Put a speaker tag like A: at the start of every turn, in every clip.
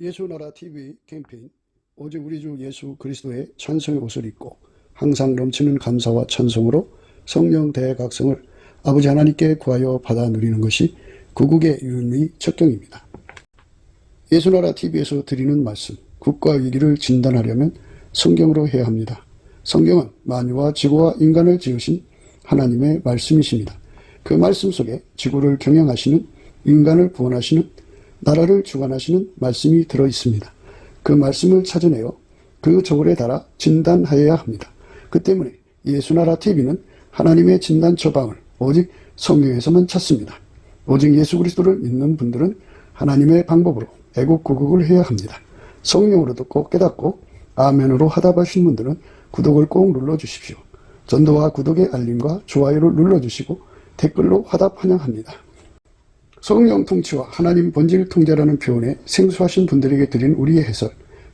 A: 예수나라 TV 캠페인 오직 우리 주 예수 그리스도의 찬송의 옷을 입고 항상 넘치는 감사와 찬송으로 성령 대각성을 아버지 하나님께 구하여 받아 누리는 것이 구국의 유일무이 척경입니다. 예수나라 TV에서 드리는 말씀, 국가 위기를 진단하려면 성경으로 해야 합니다. 성경은 만유와 지구와 인간을 지으신 하나님의 말씀이십니다. 그 말씀 속에 지구를 경영하시는, 인간을 구원하시는, 나라를 주관하시는 말씀이 들어있습니다. 그 말씀을 찾아내어 그 저울에 달아 진단하여야 합니다. 그 때문에 예수나라 TV는 하나님의 진단 처방을 오직 성경에서만 찾습니다. 오직 예수 그리스도를 믿는 분들은 하나님의 방법으로 애국구국을 해야 합니다. 성령으로 듣고 깨닫고 아멘으로 화답하신 분들은 구독을 꼭 눌러주십시오. 전도와 구독의 알림과 좋아요를 눌러주시고 댓글로 화답 환영합니다. 성령 통치와 하나님 본질 통제라는 표현에 생소하신 분들에게 드린 우리의 해설,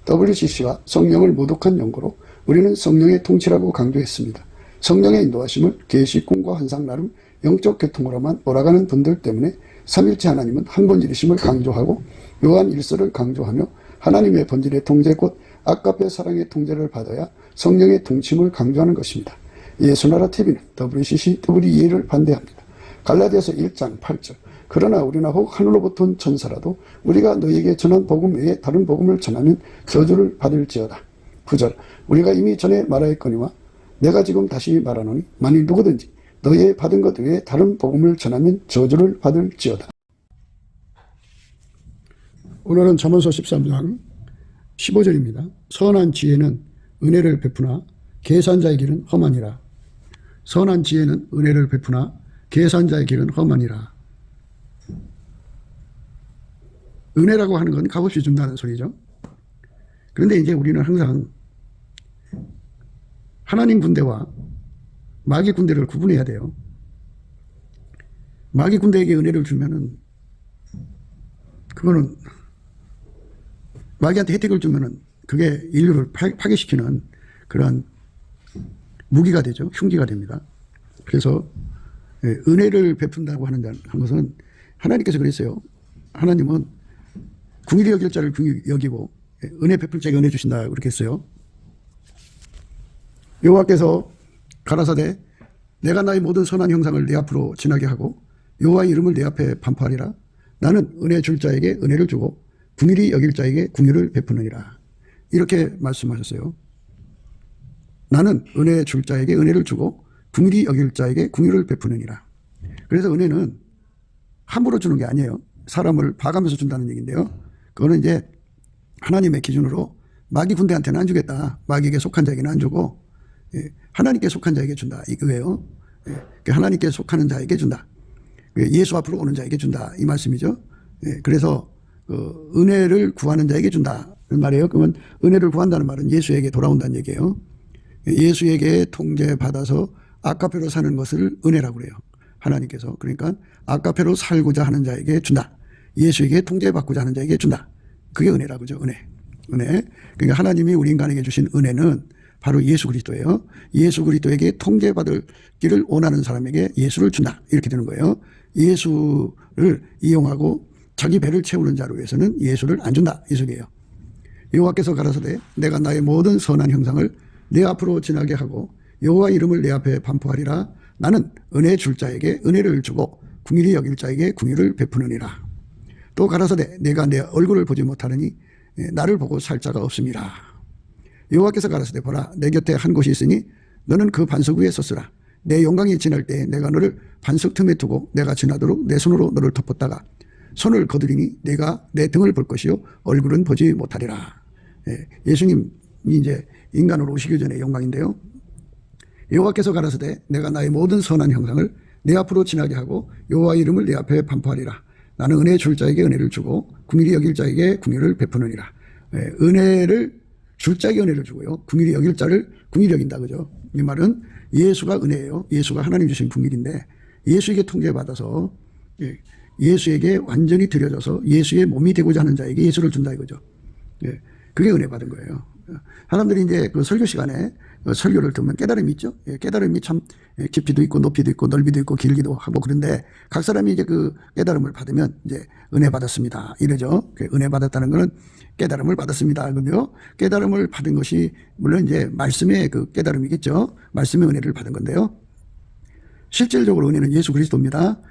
A: WCC가 성령을 모독한 연고로 우리는 성령의 통치라고 강조했습니다. 성령의 인도하심을 계시, 꿈과 환상 나름 영적 계통으로만 몰아가는 분들 때문에 삼일체 하나님은 한 본질이심을 강조하고 요한 1서를 강조하며 하나님의 본질의 통제 곧 아까페 사랑의 통제를 받아야 성령의 통치임을 강조하는 것입니다. 예수나라 TV는 WCC, WEA를 반대합니다. 갈라디아서 1장 8절 그러나 우리나 혹 하늘로부터 온 천사라도 우리가 너희에게 전한 복음 외에 다른 복음을 전하면 저주를 받을지어다. 9절 우리가 이미 전에 말하였거니와 내가 지금 다시 말하노니 만일 누구든지 너희의 받은 것 외에 다른 복음을 전하면 저주를 받을지어다. 오늘은 잠언서 13장 15절입니다. 선한 지혜는 은혜를 베푸나 계산자의 길은 험하니라. 선한 지혜는 은혜를 베푸나 계산자의 길은 험하니라. 은혜라고 하는 건 값없이 준다는 소리죠. 그런데 이제 우리는 항상 하나님 군대와 마귀 군대를 구분해야 돼요. 마귀 군대에게 은혜를 주면은 그거는 마귀한테 혜택을 주면은 그게 인류를 파괴시키는 그런 무기가 되죠. 흉기가 됩니다. 그래서 은혜를 베푼다고 하는 것은 하나님께서 그랬어요. 하나님은 긍휼히 여길 자를 긍휼히 여기고 은혜 베풀 자에게 은혜 주신다 그렇게 했어요. 여호와께서 가라사대 내가 나의 모든 선한 형상을 내 앞으로 지나게 하고 여호와의 이름을 내 앞에 반포하리라. 나는 은혜 줄 자에게 은혜를 주고 긍휼히 여길 자에게 긍휼을 베푸느니라. 이렇게 말씀하셨어요. 나는 은혜 줄 자에게 은혜를 주고 긍휼히 여길 자에게 긍휼을 베푸느니라. 그래서 은혜는 함부로 주는 게 아니에요. 사람을 봐가면서 준다는 얘기인데요. 그거는 이제 하나님의 기준으로 마귀 군대한테는 안 주겠다. 마귀에게 속한 자에게는 안 주고 하나님께 속한 자에게 준다. 이거예요. 하나님께 속하는 자에게 준다. 예수 앞으로 오는 자에게 준다. 이 말씀이죠. 그래서 은혜를 구하는 자에게 준다. 그 말이에요. 그러면 은혜를 구한다는 말은 예수에게 돌아온다는 얘기예요. 예수에게 통제받아서 아까페로 사는 것을 은혜라고 그래요. 하나님께서. 그러니까 아까페로 살고자 하는 자에게 준다. 예수에게 통제받고자 하는 자에게 준다. 그게 은혜라고 그러죠. 은혜. 그러니까 하나님이 우리 인간에게 주신 은혜는 바로 예수 그리스도예요. 예수 그리스도에게 통제받을 길을 원하는 사람에게 예수를 준다. 이렇게 되는 거예요. 예수를 이용하고 자기 배를 채우는 자를 위해서는 예수를 안 준다. 이 소리예요. 여호와께서 가라사대 내가 나의 모든 선한 형상을 내 앞으로 지나게 하고 여호와 이름을 내 앞에 반포하리라. 나는 은혜 줄 자에게 은혜를 주고 긍휼히 여길 자에게 긍휼을 베푸느니라. 또 가라사대 내가 내 얼굴을 보지 못하느니 나를 보고 살 자가 없음이라. 여호와께서 가라사대 보라 내 곁에 한 곳이 있으니 너는 그 반석 위에 섰으라. 내 영광이 지날 때에 내가 너를 반석 틈에 두고 내가 지나도록 내 손으로 너를 덮었다가 손을 거두리니 내가 내 등을 볼 것이요 얼굴은 보지 못하리라. 예수님이 이제 인간으로 오시기 전에 영광인데요. 여호와께서 가라사대 내가 나의 모든 선한 형상을 내 앞으로 지나게 하고 여호와 이름을 내 앞에 반포하리라. 나는 은혜 줄 자에게 은혜를 주고 긍휼히 여길 자에게 긍휼을 베푸느니라. 은혜를 줄 자에게 은혜를 주고요. 긍휼히 여길 자를 긍휼히 여긴다. 그죠? 이 말은 예수가 은혜예요. 예수가 하나님 주신 긍휼인데 예수에게 통제받아서 예수에게 완전히 드려져서 예수의 몸이 되고자 하는 자에게 예수를 준다 이거죠. 그게 은혜 받은 거예요. 사람들이 이제 그 설교 시간에 설교를 들으면 깨달음이 있죠. 깨달음이 참 깊이도 있고 높이도 있고 넓이도 있고 길기도 하고 그런데 각 사람이 이제 그 깨달음을 받으면 이제 은혜 받았습니다. 이러죠. 은혜 받았다는 것은 깨달음을 받았습니다. 그런데요. 깨달음을 받은 것이 물론 이제 말씀의 그 깨달음이겠죠. 말씀의 은혜를 받은 건데요. 실질적으로 은혜는 예수 그리스도입니다.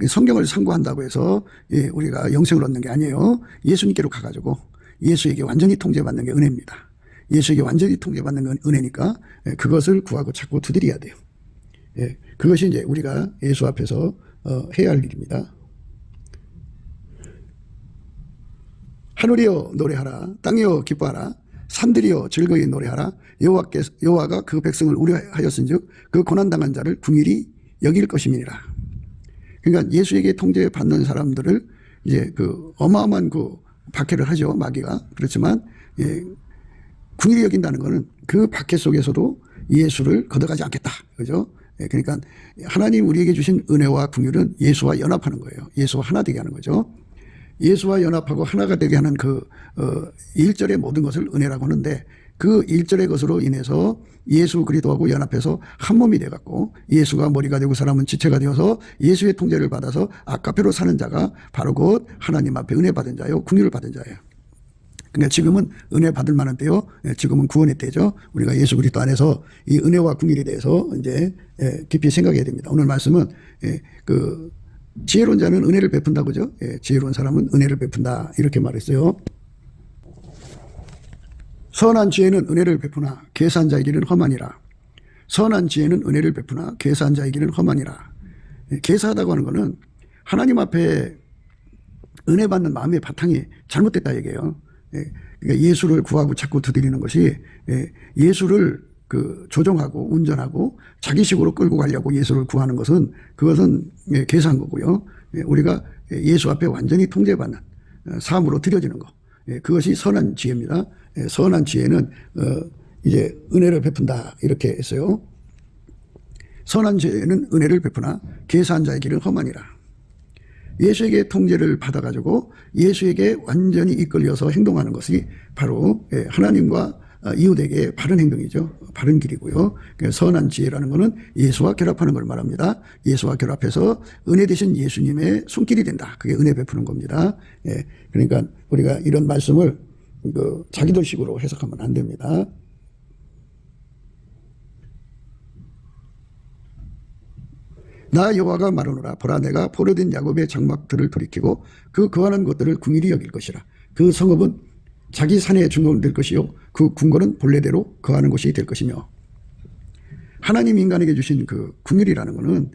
A: 성경을 상고한다고 해서 우리가 영생을 얻는 게 아니에요. 예수님께로 가가지고 예수에게 완전히 통제받는 게 은혜입니다. 예수에게 완전히 통제받는 건 은혜니까 그것을 구하고 찾고 두드려야 돼요. 그것이 이제 우리가 예수 앞에서 해야 할 일입니다. 하늘이여 노래하라. 땅이여 기뻐하라. 산들이여 즐거이 노래하라. 여호와가 그 백성을 우려하였은즉 그 고난당한 자를 긍휼히 여길 것임이니라. 그러니까 예수에게 통제받는 사람들을 이제 그 어마어마한 그 박해를 하죠. 마귀가. 그렇지만 긍휼히 여긴다는 것은 그 박해 속에서도 예수를 걷어가지 않겠다. 그죠? 그러니까 하나님 우리에게 주신 은혜와 긍휼은 예수와 연합하는 거예요. 예수와 하나 되게 하는 거죠. 예수와 연합하고 하나가 되게 하는 그 1절의 모든 것을 은혜라고 하는데 그 1절의 것으로 인해서 예수 그리스도하고 연합해서 한 몸이 되어갖고 예수가 머리가 되고 사람은 지체가 되어서 예수의 통제를 받아서 아까페로 사는 자가 바로 곧 하나님 앞에 은혜 받은 자요 긍휼을 받은 자예요. 그러니까 지금은 은혜 받을 만한 때요. 지금은 구원의 때죠. 우리가 예수 그리스도 안에서 이 은혜와 긍휼에 대해서 이제 깊이 생각해야 됩니다. 오늘 말씀은 그 지혜로운 자는 은혜를 베푼다 그죠? 지혜로운 사람은 은혜를 베푼다 이렇게 말했어요. 선한 지혜는 은혜를 베푸나 계산 자에게는 험하니라. 선한 지혜는 은혜를 베푸나 계산 자에게는 험하니라. 계사하다고 하는 것은 하나님 앞에 은혜 받는 마음의 바탕이 잘못됐다 얘기예요. 그러니까 예수를 구하고 찾고 두드리는 것이 예수를 그 조종하고 운전하고 자기식으로 끌고 가려고 예수를 구하는 것은 그것은 계산 거고요. 우리가 예수 앞에 완전히 통제받는 삶으로 드려지는 거. 그것이 선한 지혜입니다. 선한 지혜는 이제 은혜를 베푼다 이렇게 했어요. 선한 지혜는 은혜를 베푸나 계산 자의 길은 험하니라. 예수에게 통제를 받아가지고 예수에게 완전히 이끌려서 행동하는 것이 바로 하나님과 이웃에게 바른 행동이죠. 바른 길이고요. 선한 지혜라는 것은 예수와 결합하는 걸 말합니다. 예수와 결합해서 은혜 되신 예수님의 손길이 된다. 그게 은혜 베푸는 겁니다. 그러니까 우리가 이런 말씀을 자기들식으로 해석하면 안 됩니다. 나 여호와가 말하노라. 보라 내가 포로된 야곱의 장막들을 돌이키고 그 거하는 것들을 긍휼히 여길 것이라. 그 성읍은 자기 산의 중심이 될 것이요 그 궁궐은 본래대로 거하는 곳이 될 것이며. 하나님 인간에게 주신 그 긍휼이라는 것은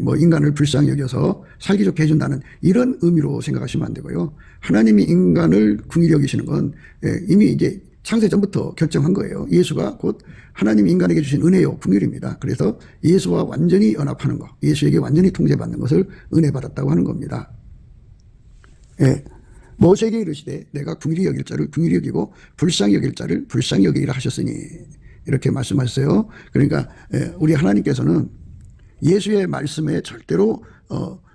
A: 뭐 인간을 불쌍히 여겨서 살기 좋게 해준다는 이런 의미로 생각하시면 안 되고요. 하나님이 인간을 긍휼히 여기시는 건 이미 이제 창세 전부터 결정한 거예요. 예수가 곧 하나님 인간에게 주신 은혜요 긍휼입니다. 그래서 예수와 완전히 연합하는 것, 예수에게 완전히 통제받는 것을 은혜 받았다고 하는 겁니다. 모세에게 이르시되 내가 긍휼히 여길 자를 긍휼히 여기고 불쌍히 여길 자를 불쌍히 여기리라 하셨으니 이렇게 말씀하셨어요. 그러니까 우리 하나님께서는 예수의 말씀에 절대로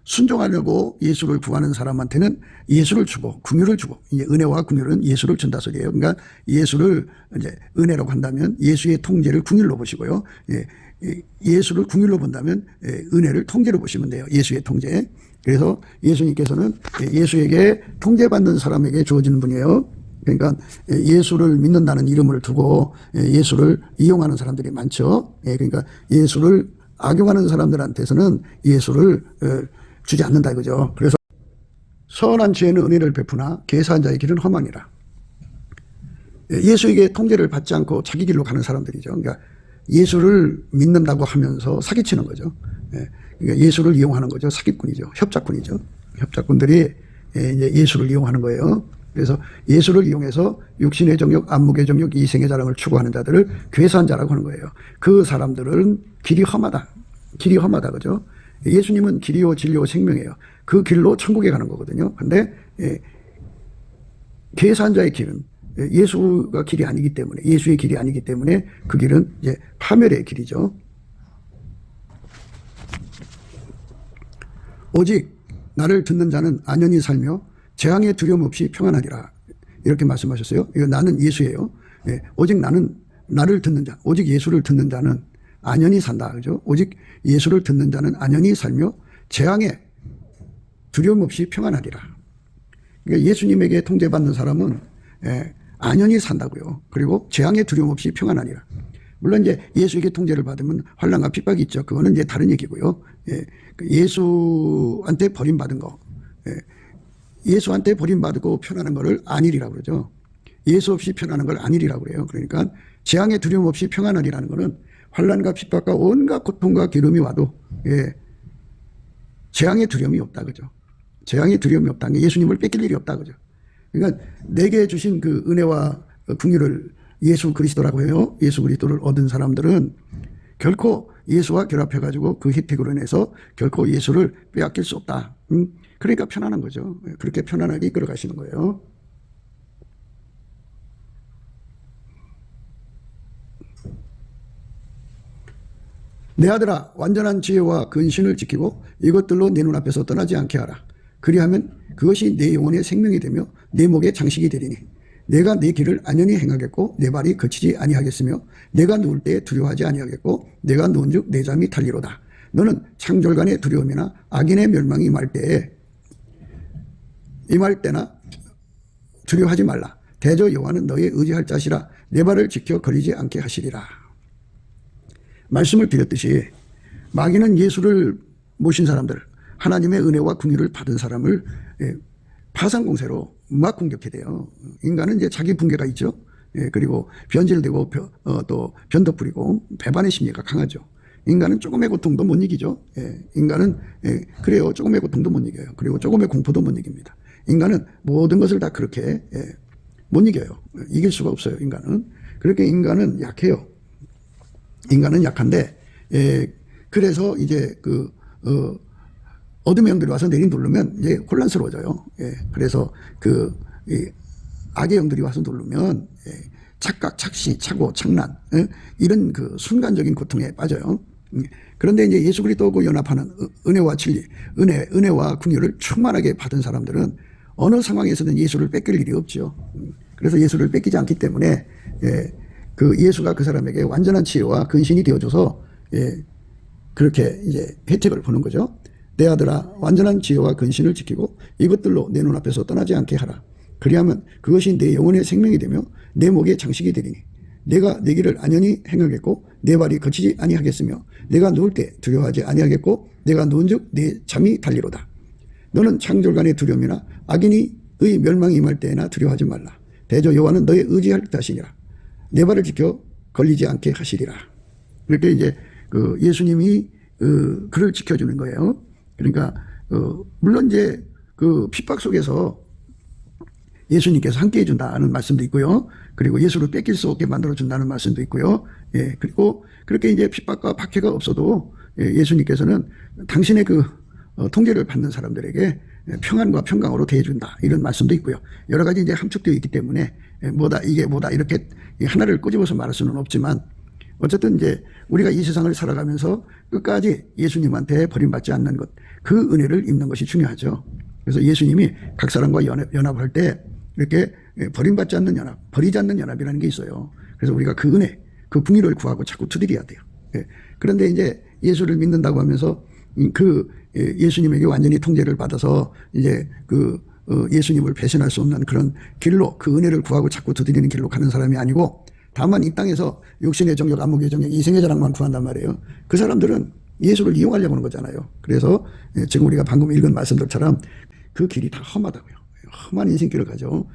A: 순종하려고 예수를 구하는 사람한테는 예수를 주고 긍휼을 주고, 이제 은혜와 긍휼은 예수를 준다 소리예요. 그러니까 예수를 이제 은혜라고 한다면 예수의 통제를 긍휼로 보시고요. 예수를 긍휼로 본다면 은혜를 통제로 보시면 돼요. 예수의 통제. 그래서 예수님께서는 예수에게 통제받는 사람에게 주어지는 분이에요. 그러니까 예수를 믿는다는 이름을 두고 예수를 이용하는 사람들이 많죠. 그러니까 예수를 악용하는 사람들한테서는 예수를 주지 않는다 이거죠. 그래서 선한 지혜는 은혜를 베푸나 계사한 자의 길은 험하니라. 예수에게 통제를 받지 않고 자기 길로 가는 사람들이죠. 그러니까 예수를 믿는다고 하면서 사기치는 거죠. 그러니까 예수를 이용하는 거죠. 사기꾼이죠. 협작꾼이죠. 협작꾼들이 이제 예수를 이용하는 거예요. 그래서 예수를 이용해서 육신의 정욕, 안목의 정욕, 이생의 자랑을 추구하는 자들을 괴수한 자라고 하는 거예요. 그 사람들은 길이 험하다. 길이 험하다. 그죠? 예수님은 길이요, 진리요, 생명이에요. 그 길로 천국에 가는 거거든요. 근데 괴수한 자의 길은 예수가 길이 아니기 때문에, 예수의 길이 아니기 때문에 그 길은 이제 파멸의 길이죠. 오직 나를 듣는 자는 안연히 살며 재앙의 두려움 없이 평안하리라. 이렇게 말씀하셨어요. 이거 나는 예수예요. 오직 나는 나를 듣는 자, 오직 예수를 듣는 자는 안연히 산다. 그죠? 오직 예수를 듣는 자는 안연히 살며 재앙에 두려움 없이 평안하리라. 그러니까 예수님에게 통제받는 사람은 안연히 산다고요. 그리고 재앙에 두려움 없이 평안하리라. 물론 이제 예수에게 통제를 받으면 환난과 핍박이 있죠. 그거는 이제 다른 얘기고요. 예수한테 버림받은 거, 예수한테 버림받고 편안한 거를 안일이라고 그러죠. 예수 없이 편안한 걸 안일이라고 그래요. 그러니까 재앙에 두려움 없이 평안하리라는 거는 환난과 핍박과 온갖 고통과 기름이 와도 재앙에 두려움이 없다 그죠. 재앙에 두려움이 없다는 게 예수님을 뺏길 일이 없다 그죠. 그러니까 내게 주신 그 은혜와 긍휼을 예수 그리스도라고 해요. 예수 그리스도를 얻은 사람들은 결코 예수와 결합해가지고 그 혜택으로 인해서 결코 예수를 빼앗길 수 없다. 그러니까 편안한 거죠. 그렇게 편안하게 이끌어 가시는 거예요. 내 아들아, 완전한 지혜와 근신을 지키고 이것들로 내 눈앞에서 떠나지 않게 하라. 그리하면 그것이 내 영혼의 생명이 되며 내 목의 장식이 되리니 내가 내 길을 안연히 행하겠고 내 발이 거치지 아니하겠으며 내가 누울 때에 두려워하지 아니하겠고 내가 누운즉 내 잠이 달리로다. 너는 창졸간의 두려움이나 악인의 멸망이 임할 때나 두려워하지 말라. 대저 여호와는 너의 의지할 자시라. 내 발을 지켜 걸리지 않게 하시리라. 말씀을 드렸듯이 마귀는 예수를 모신 사람들, 하나님의 은혜와 긍휼을 받은 사람을 파상공세로 막 공격해야 돼요. 인간은 이제 자기 분계가 있죠. 그리고 변질되고 또 변덕 부리고 배반의 심리가 강하죠. 인간은 조금의 고통도 못 이기죠. 인간은 그래요. 조금의 고통도 못 이겨요. 그리고 조금의 공포도 못 이깁니다. 인간은 모든 것을 다 그렇게 못 이겨요. 이길 수가 없어요. 인간은. 그렇게 인간은 약해요. 인간은 약한데 그래서 이제 어둠의 영들이 와서 내리 누르면 이제 혼란스러워져요. 그래서 악의 영들이 와서 누르면 착각, 착시, 착오, 착란 이런 그 순간적인 고통에 빠져요. 그런데 이제 예수 그리스도하고 연합하는 은혜와 진리, 은혜와 긍휼을 충만하게 받은 사람들은 어느 상황에서든 예수를 뺏길 일이 없죠. 그래서 예수를 뺏기지 않기 때문에 그 예수가 그 사람에게 완전한 지혜와 근신이 되어줘서 그렇게 이제 혜택을 보는 거죠. 내 아들아, 완전한 지혜와 근신을 지키고 이것들로 내 눈앞에서 떠나지 않게 하라. 그리하면 그것이 내 영혼의 생명이 되며 내 목의 장식이 되리니 내가 내 길을 안연히 행하겠고 내 발이 거치지 아니하겠으며 내가 누울 때 두려워하지 아니하겠고 내가 누운즉 내 잠이 달리로다. 너는 창졸간의 두려움이나 악인의 멸망이 임할 때에나 두려워하지 말라. 대저 여호와는 너의 의지할 자시니라. 내 발을 지켜 걸리지 않게 하시리라. 이렇게 이제 예수님이 그를 지켜주는 거예요. 그러니까 물론 이제 그 핍박 속에서 예수님께서 함께 해준다는 말씀도 있고요. 그리고 예수를 뺏길 수 없게 만들어준다는 말씀도 있고요. 그리고 그렇게 이제 핍박과 박해가 없어도 예수님께서는 당신의 그 통제를 받는 사람들에게 평안과 평강으로 대해준다. 이런 말씀도 있고요. 여러 가지 이제 함축되어 있기 때문에 이게 뭐다 이렇게 하나를 꼬집어서 말할 수는 없지만 어쨌든 이제 우리가 이 세상을 살아가면서 끝까지 예수님한테 버림받지 않는 것, 그 은혜를 입는 것이 중요하죠. 그래서 예수님이 각 사람과 연합할 때 이렇게 버림받지 않는 연합, 버리지 않는 연합이라는 게 있어요. 그래서 우리가 그 은혜, 그 궁의를 구하고 자꾸 두드려야 돼요. 그런데 이제 예수를 믿는다고 하면서 예수님에게 완전히 통제를 받아서 이제 예수님을 배신할 수 없는 그런 길로 그 은혜를 구하고 자꾸 두드리는 길로 가는 사람이 아니고 다만 이 땅에서 육신의 정욕, 안목의 정욕, 이생의 자랑만 구한단 말이에요. 그 사람들은 예수를 이용하려고 하는 거잖아요. 그래서 지금 우리가 방금 읽은 말씀들처럼 그 길이 다 험하다고요. 험한 인생길을 가죠.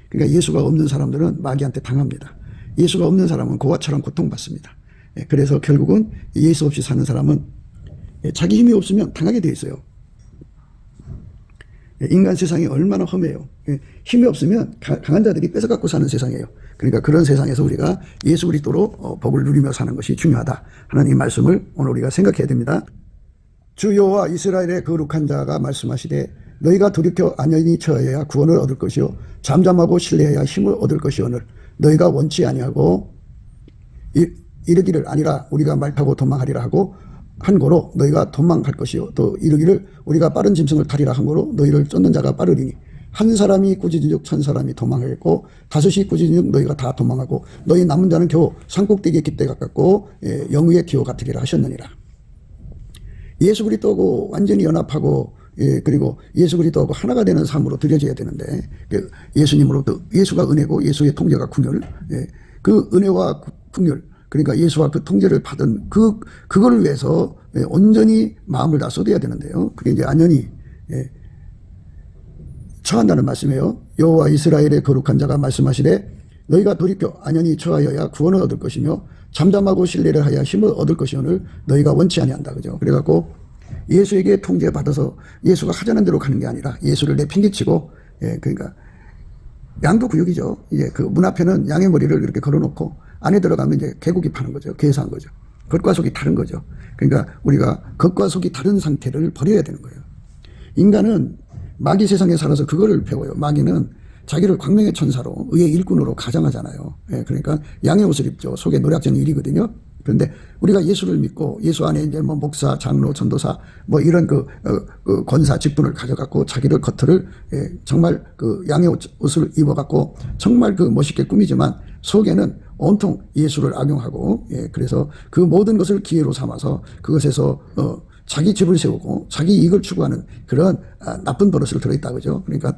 A: 그러니까 예수가 없는 사람들은 마귀한테 당합니다. 예수가 없는 사람은 고아처럼 고통받습니다. 그래서 결국은 예수 없이 사는 사람은 자기 힘이 없으면 당하게 돼 있어요. 인간 세상이 얼마나 험해요. 힘이 없으면 강한 자들이 뺏어갖고 사는 세상이에요. 그러니까 그런 세상에서 우리가 예수 그리스도로 복을 누리며 사는 것이 중요하다 하는 이 말씀을 오늘 우리가 생각해야 됩니다. 주 여호와 이스라엘의 거룩한 자가 말씀하시되 너희가 돌이켜 안연히 처하여야 구원을 얻을 것이요 잠잠하고 신뢰해야 힘을 얻을 것이오늘 너희가 원치 아니하고 이르기를 아니라 우리가 말 타고 도망하리라 하고 한 고로 너희가 도망할 것이요 또 이르기를 우리가 빠른 짐승을 타리라 한 고로 너희를 쫓는 자가 빠르리니 한 사람이 꾸짖은즉 천 사람이 도망하겠고 다섯이 꾸짖은즉 너희가 다 도망하고 너희 남은 자는 겨우 산꼭대기에 깃대 가깝고 영의의 기호 같으리라 하셨느니라. 예수 그리스도하고 완전히 연합하고 그리고 예수 그리스도하고 하나가 되는 삶으로 드려져야 되는데 예수님으로부터 예수가 은혜고 예수의 통제가 궁율, 그 은혜와 궁율 그러니까 예수와 그 통제를 받은 그걸 위해서 온전히 마음을 다 쏟아야 되는데요. 그게 이제 안연히 처한다는 말씀이에요. 여호와 이스라엘의 거룩한 자가 말씀하시되 너희가 돌이켜 안연히 처하여야 구원을 얻을 것이며 잠잠하고 신뢰를 하여 힘을 얻을 것이오늘 너희가 원치 아니한다. 그죠? 그래갖고 예수에게 통제받아서 예수가 하자는 대로 가는 게 아니라 예수를 내팽개치고 그러니까 양도 구육이죠. 이제 그 문 앞에는 양의 머리를 이렇게 걸어놓고 안에 들어가면 이제 개고기 파는 거죠. 개사한 거죠. 겉과 속이 다른 거죠. 그러니까 우리가 겉과 속이 다른 상태를 버려야 되는 거예요. 인간은 마귀 세상에 살아서 그거를 배워요. 마귀는 자기를 광명의 천사로 의의 일꾼으로 가장하잖아요. 그러니까 양의 옷을 입죠. 속에 노략전이 일이거든요. 그런데 우리가 예수를 믿고 예수 안에 이제 뭐 목사, 장로, 전도사 뭐 이런 그 권사 직분을 가져갖고 자기를 겉을 정말 그 양의 옷을 입어갖고 정말 그 멋있게 꾸미지만 속에는 온통 예수를 악용하고 그래서 그 모든 것을 기회로 삼아서 그것에서 자기 집을 세우고 자기 이익을 추구하는 그런 나쁜 버릇을 들어있다 그죠. 그러니까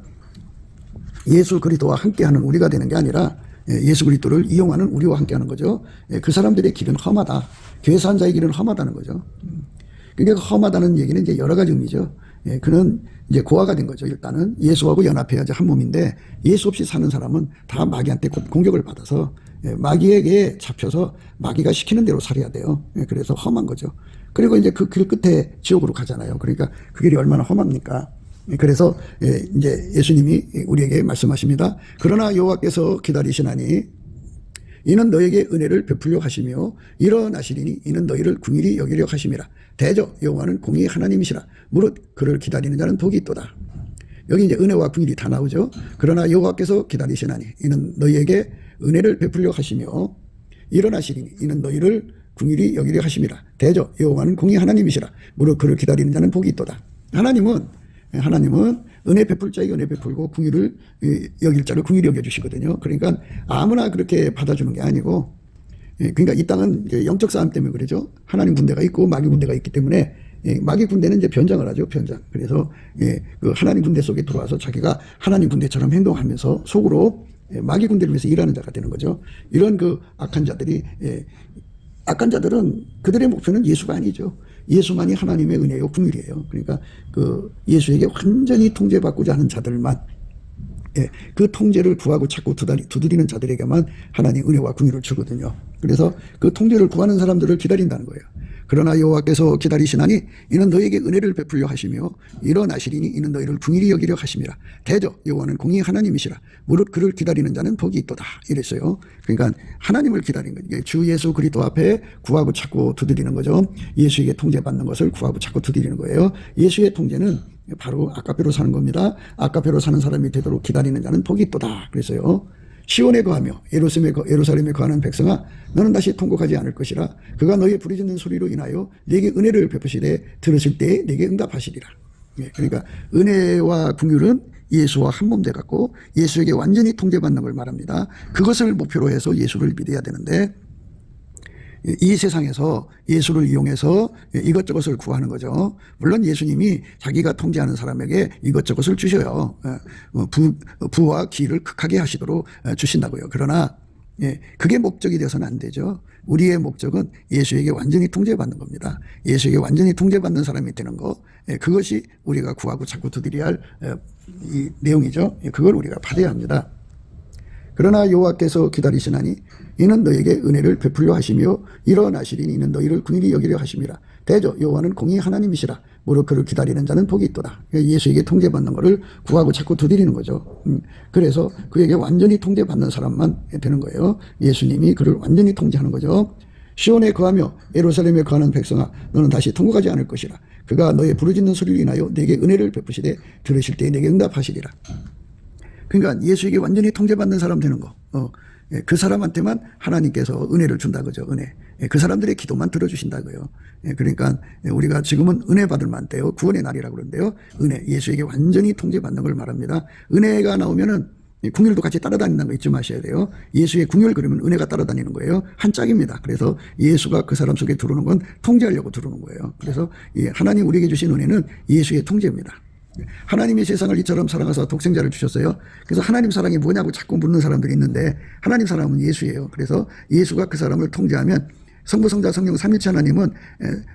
A: 예수 그리스도와 함께하는 우리가 되는 게 아니라 예수 그리스도를 이용하는 우리와 함께하는 거죠. 그 사람들의 길은 험하다. 괴사한 자의 길은 험하다는 거죠. 그러니까 험하다는 얘기는 이제 여러 가지 의미죠. 그는 이제 고아가 된 거죠. 일단은 예수하고 연합해야지 한 몸인데 예수 없이 사는 사람은 다 마귀한테 공격을 받아서 마귀에게 잡혀서 마귀가 시키는 대로 살아야 돼요. 그래서 험한 거죠. 그리고 이제 그 길 끝에 지옥으로 가잖아요. 그러니까 그 길이 얼마나 험합니까? 그래서 이제 예수님이 우리에게 말씀하십니다. 그러나 여호와께서 기다리시나니 이는 너에게 은혜를 베풀려 하시며 일어나시리니 이는 너희를 긍휼히 여기려 하심이라. 대저 여호와는 공의의 하나님이시라. 무릇 그를 기다리는 자는 복이 있도다. 여기 이제 은혜와 긍휼이 다 나오죠. 그러나 여호와께서 기다리시나니 이는 너희에게 은혜를 베풀려 하시며 일어나시리니 이는 너희를 긍휼히 여기려 하심이라. 대저 여호와는 공의의 하나님이시라. 무릇 그를 기다리는 자는 복이 있도다. 하나님은 은혜 베풀 자에게 은혜 베풀고 긍휼을 여길 자를 긍휼히 여겨주시거든요. 그러니까 아무나 그렇게 받아주는 게 아니고 그러니까 이 땅은 이제 영적 싸움 때문에 그러죠. 하나님 군대가 있고 마귀 군대가 있기 때문에 마귀 군대는 이제 변장을 하죠. 변장. 그래서 그 하나님 군대 속에 들어와서 자기가 하나님 군대처럼 행동하면서 속으로 마귀 군대를 위해서 일하는 자가 되는 거죠. 이런 그 악한 자들은 그들의 목표는 예수가 아니죠. 예수만이 하나님의 은혜요 긍휼이에요. 그러니까 그 예수에게 완전히 통제받고자 하는 자들만 그 통제를 구하고 찾고 두드리는 자들에게만 하나님 은혜와 긍휼을 주거든요. 그래서 그 통제를 구하는 사람들을 기다린다는 거예요. 그러나 여호와께서 기다리시나니 이는 너에게 은혜를 베풀려 하시며 일어나시리니 이는 너희를 긍휼히 여기려 하심이라. 대저 여호와는 공의의 하나님이시라. 무릇 그를 기다리는 자는 복이 있도다. 이랬어요. 그러니까 하나님을 기다리는 거예요. 주 예수 그리스도 앞에 구하고 찾고 두드리는 거죠. 예수에게 통제받는 것을 구하고 찾고 두드리는 거예요. 예수의 통제는 바로 아까페로 사는 겁니다. 아까페로 사는 사람이 되도록 기다리는 자는 복이 있도다. 그래서요. 시온에 거하며 예루살렘에 거하는 백성아 너는 다시 통곡하지 않을 것이라. 그가 너희의 부르짖는 소리로 인하여 네게 은혜를 베푸시되 들으실 때에 네게 응답하시리라. 그러니까 은혜와 긍휼은 예수와 한 몸 돼 갖고 예수에게 완전히 통제받는 걸 말합니다. 그것을 목표로 해서 예수를 믿어야 되는데 이 세상에서 예수를 이용해서 이것저것을 구하는 거죠. 물론 예수님이 자기가 통제하는 사람에게 이것저것을 주셔요. 부와 기를 극하게 하시도록 주신다고요. 그러나 그게 목적이 되어서는 안 되죠. 우리의 목적은 예수에게 완전히 통제받는 겁니다. 예수에게 완전히 통제받는 사람이 되는 거, 그것이 우리가 구하고 찾고 두드려야 할 이 내용이죠. 그걸 우리가 받아야 합니다. 그러나 여호와께서 기다리시나니 이는 너에게 은혜를 베풀려 하시며 일어나시리니 이는 너희를 긍휼히 여기려 하심이라. 대저 여호와는 공의의 하나님이시라. 무릇 그를 기다리는 자는 복이 있도다. 예수에게 통제받는 것을 구하고 찾고 두드리는 거죠. 그래서 그에게 완전히 통제받는 사람만 되는 거예요. 예수님이 그를 완전히 통제하는 거죠. 시온에 거하며 예루살렘에 거하는 백성아 너는 다시 통곡하지 않을 것이라. 그가 너의 부르짖는 소리를 인하여 네게 은혜를 베푸시되 들으실 때에 네게 응답하시리라. 그러니까 예수에게 완전히 통제받는 사람 되는 거. 그 사람한테만 하나님께서 은혜를 준다 그죠. 은혜. 그 사람들의 기도만 들어주신다고요. 그러니까 우리가 지금은 은혜 받을 만때요. 구원의 날이라고 그러는데요. 은혜, 예수에게 완전히 통제받는 걸 말합니다. 은혜가 나오면은 궁율도 같이 따라다닌다는 거 잊지 마셔야 돼요. 예수의 궁율 그러면 은혜가 따라다니는 거예요. 한 짝입니다. 그래서 예수가 그 사람 속에 들어오는 건 통제하려고 들어오는 거예요. 그래서 하나님 우리에게 주신 은혜는 예수의 통제입니다. 하나님이 세상을 이처럼 사랑하사 독생자를 주셨어요. 그래서 하나님 사랑이 뭐냐고 자꾸 묻는 사람들이 있는데 하나님 사랑은 예수예요. 그래서 예수가 그 사람을 통제하면 성부, 성자, 성령 삼위일체 하나님은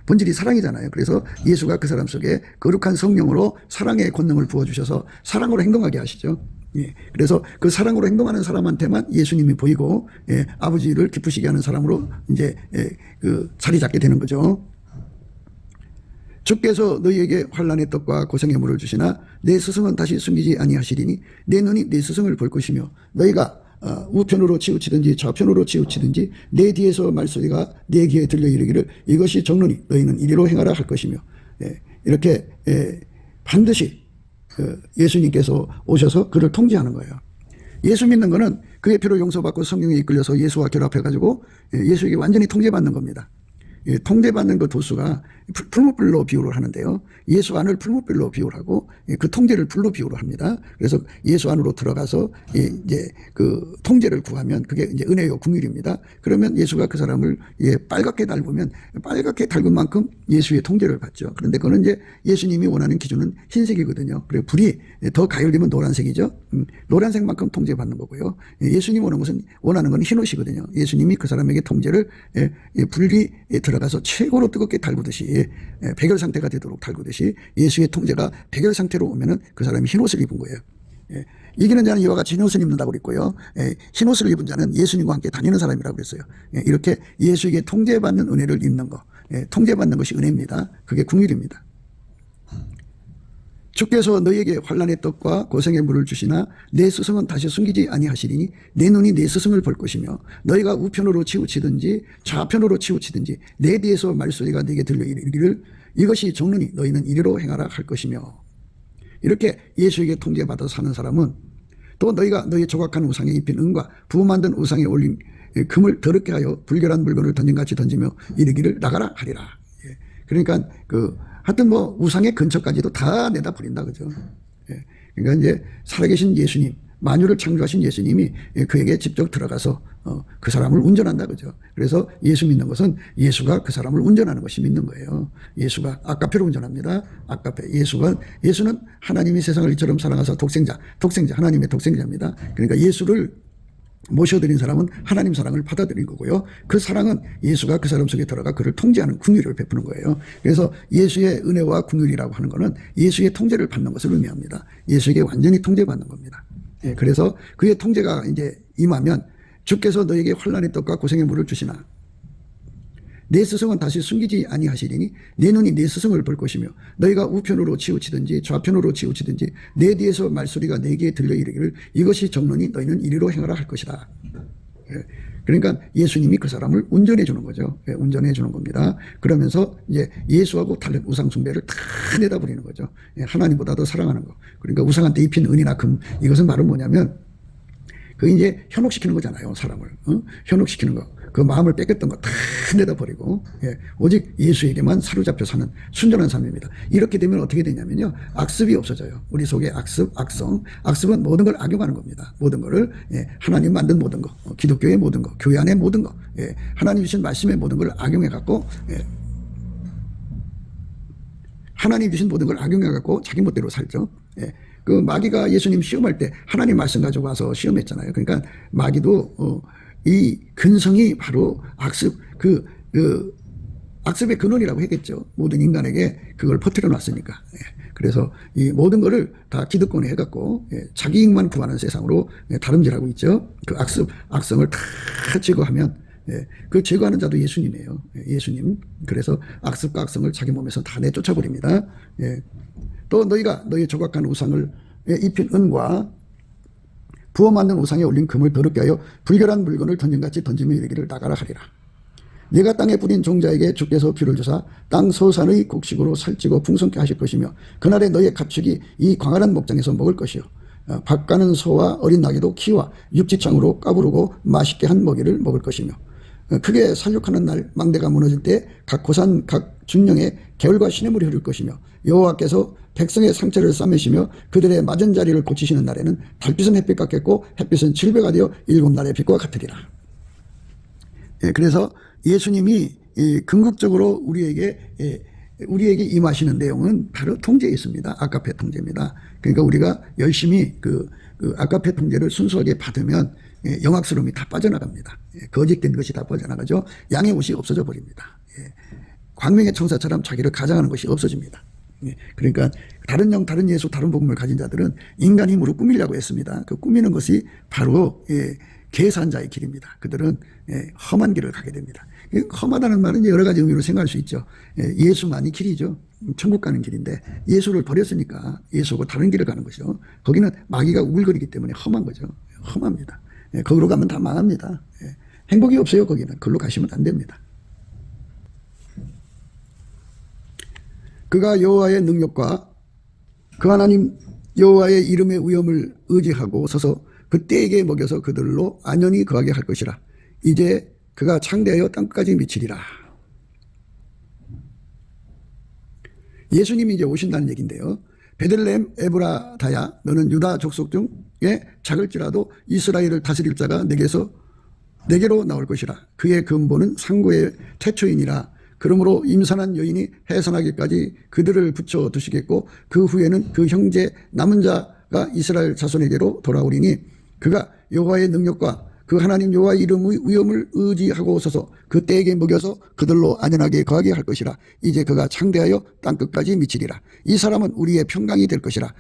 A: 본질이 사랑이잖아요. 그래서 예수가 그 사람 속에 거룩한 성령으로 사랑의 권능을 부어주셔서 사랑으로 행동하게 하시죠. 예. 그래서 그 사랑으로 행동하는 사람한테만 예수님이 보이고, 아버지를 기쁘시게 하는 사람으로 이제, 그 자리 잡게 되는 거죠. 주께서 너희에게 환난의 떡과 고생의 물을 주시나 내 스승은 다시 숨기지 아니하시리니 내 눈이 내 스승을 볼 것이며 너희가 우편으로 치우치든지 좌편으로 치우치든지 내 뒤에서 말소리가 내 귀에 들려 이르기를 이것이 정론이 너희는 이리로 행하라 할 것이며, 이렇게 반드시 예수님께서 오셔서 그를 통제하는 거예요. 예수 믿는 거는 그의 피로 용서받고 성령에 이끌려서 예수와 결합해가지고 예수에게 완전히 통제받는 겁니다. 통제받는 그 도수가 풀무불로 비유를 하는데요. 예수 안을 풀무불로 비유를 하고 그 통제를 불로 비유를 합니다. 그래서 예수 안으로 들어가서 이제 그 통제를 구하면 그게 이제 은혜요 궁율입니다. 그러면 예수가 그 사람을 빨갛게 닮으면 빨갛게 닮은 만큼 예수의 통제를 받죠. 그런데 그거는 이제 예수님이 원하는 기준은 흰색이거든요. 그리고 불이 더 가열되면 노란색이죠. 노란색만큼 통제받는 거고요. 예수님 원하는 건 흰옷이거든요. 예수님이 그 사람에게 통제를 불이 들어가서 최고로 뜨겁게 달구듯이 백열 상태가 되도록 달구듯이 예수의 통제가 백열 상태로 오면은 그 사람이 흰옷을 입은 거예요. 이기는 자는 이와 같이 흰옷을 입는다고 그랬고요. 흰옷을 입은 자는 예수님과 함께 다니는 사람이라고 그랬어요. 이렇게 예수에게 통제받는 은혜를 입는 거, 통제받는 것이 은혜입니다. 그게 궁율입니다. 주께서 너희에게 환난의 떡과 고생의 물을 주시나 내 스승은 다시 숨기지 아니하시리니 내 눈이 내 스승을 볼 것이며 너희가 우편으로 치우치든지 좌편으로 치우치든지 내 뒤에서 말소리가 네게 들려 이르기를 이것이 정론이 너희는 이리로 행하라 할 것이며, 이렇게 예수에게 통제받아 사는 사람은 또 너희가 너희 조각한 우상에 입힌 은과 부어 만든 우상에 올린 금을 더럽게 하여 불결한 물건을 던진같이 던지며 이르기를 나가라 하리라. 그러니까 하여튼 뭐 우상의 근처까지도 다 내다 버린다 그죠. 그러니까 이제 살아계신 예수님, 만유를 창조하신 예수님이 그에게 직접 들어가서 그 사람을 운전한다 그죠. 그래서 예수 믿는 것은 예수가 그 사람을 운전하는 것이 믿는 거예요. 예수가 아까페로 운전합니다. 아까페. 예수는 하나님이 세상을 이처럼 사랑하사 독생자 하나님의 독생자입니다. 그러니까 예수를 모셔드린 사람은 하나님 사랑을 받아들인 거고요. 그 사랑은 예수가 그 사람 속에 들어가 그를 통제하는 궁율을 베푸는 거예요. 그래서 예수의 은혜와 궁율이라고 하는 것은 예수의 통제를 받는 것을 의미합니다. 예수에게 완전히 통제받는 겁니다. 그래서 그의 통제가 이제 임하면 주께서 너에게 환난의 떡과 고생의 물을 주시나 내 스승은 다시 숨기지 아니하시리니 내 눈이 내 스승을 볼 것이며 너희가 우편으로 치우치든지 좌편으로 치우치든지 내 뒤에서 말소리가 내게 들려 이르기를 이것이 정론이 너희는 이리로 행하라 할 것이다. 그러니까 예수님이 그 사람을 운전해 주는 거죠. 운전해 주는 겁니다. 그러면서 이제 예수하고 다른 우상 숭배를 다 내다버리는 거죠. 하나님보다 더 사랑하는 거. 그러니까 우상한테 입힌 은이나 금, 이것은 바로 뭐냐면 그 이제 현혹시키는 거잖아요. 사람을 현혹시키는 거. 그 마음을 뺏겼던 거 다 내다버리고 오직 예수에게만 사로잡혀 사는 순전한 삶입니다. 이렇게 되면 어떻게 되냐면요, 악습이 없어져요. 우리 속에 악습은 모든 걸 악용하는 겁니다. 모든 거를 하나님 만든 모든 거, 기독교의 모든 거, 교회 안의 모든 거, 하나님 주신 말씀의 모든 걸 악용해 갖고 하나님 주신 모든 걸 악용해 갖고 자기 멋대로 살죠. 그 마귀가 예수님 시험할 때 하나님 말씀 가지고 와서 시험했잖아요. 그러니까 마귀도 이 근성이 바로 악습, 악습의 근원이라고 했겠죠. 모든 인간에게 그걸 퍼뜨려 놨으니까. 그래서 이 모든 거를 다 기득권에 해갖고 자기 이익만 구하는 세상으로 다름질하고 있죠. 그 악성을 다 제거하면 그 제거하는 자도 예수님이에요. 예수님. 그래서 악습과 악성을 자기 몸에서 다 내쫓아버립니다. 또 너희가 너희 조각한 우상을 입힌 은과 부어 만든 우상에 올린 금을 더럽게 하여 불결한 물건을 던진같이 던지며 이르기를 나가라 하리라. 내가 땅에 뿌린 종자에게 주께서 비를 주사 땅 서산의 곡식으로 살찌고 풍성케 하실 것이며 그날에 너희의 가축이 이 광활한 목장에서 먹을 것이요 밥 가는 소와 어린 나귀도 키와 육지창으로 까부르고 맛있게 한 먹이를 먹을 것이며 크게 살육하는 날 망대가 무너질 때 각 고산 각 준령의 개울과 시냇물이 흐를 것이며 여호와께서 백성의 상처를 싸매시며 그들의 맞은 자리를 고치시는 날에는 달빛은 햇빛 같겠고 햇빛은 칠배가 되어 일곱 날의 빛과 같으리라. 그래서 예수님이 궁극적으로 우리에게 임하시는 내용은 바로 통제에 있습니다. 아가페 통제입니다. 그러니까 우리가 열심히 그 아가페 통제를 순수하게 받으면 영악스러움이 다 빠져나갑니다. 거짓된 것이 다 빠져나가죠. 양의 옷이 없어져 버립니다. 광명의 청사처럼 자기를 가장하는 것이 없어집니다. 그러니까 다른 영, 다른 예수, 다른 복음을 가진 자들은 인간 힘으로 꾸미려고 했습니다. 그 꾸미는 것이 바로 계산자의 길입니다. 그들은 험한 길을 가게 됩니다. 험하다는 말은 여러 가지 의미로 생각할 수 있죠. 예수만이 길이죠. 천국 가는 길인데 예수를 버렸으니까 예수하고 다른 길을 가는 것이죠. 거기는 마귀가 우글거리기 때문에 험한 거죠. 험합니다. 거기로 가면 다 망합니다. 행복이 없어요. 거기는. 그걸로 가시면 안 됩니다. 그가 여호와의 능력과 그 하나님 여호와의 이름의 위엄을 의지하고 서서 그때에게 먹여서 그들로 안연히 거하게 할 것이라. 이제 그가 창대하여 땅까지 미치리라. 예수님이 이제 오신다는 얘기인데요. 베들레헴 에브라다야 너는 유다 족속 중에 작을지라도 이스라엘을 다스릴 자가 내게로 나올 것이라. 그의 근본은 상고의 태초이니라. 그러므로 임산한 여인이 해산하기까지 그들을 붙여 두시겠고 그 후에는 그 형제 남은 자가 이스라엘 자손에게로 돌아오리니 그가 여호와의 능력과 그 하나님 여호와의 이름의 위엄을 의지하고 서서 그때에게 먹여서 그들로 안연하게 거하게 할 것이라. 이제 그가 창대하여 땅끝까지 미치리라. 이 사람은 우리의 평강이 될 것이라.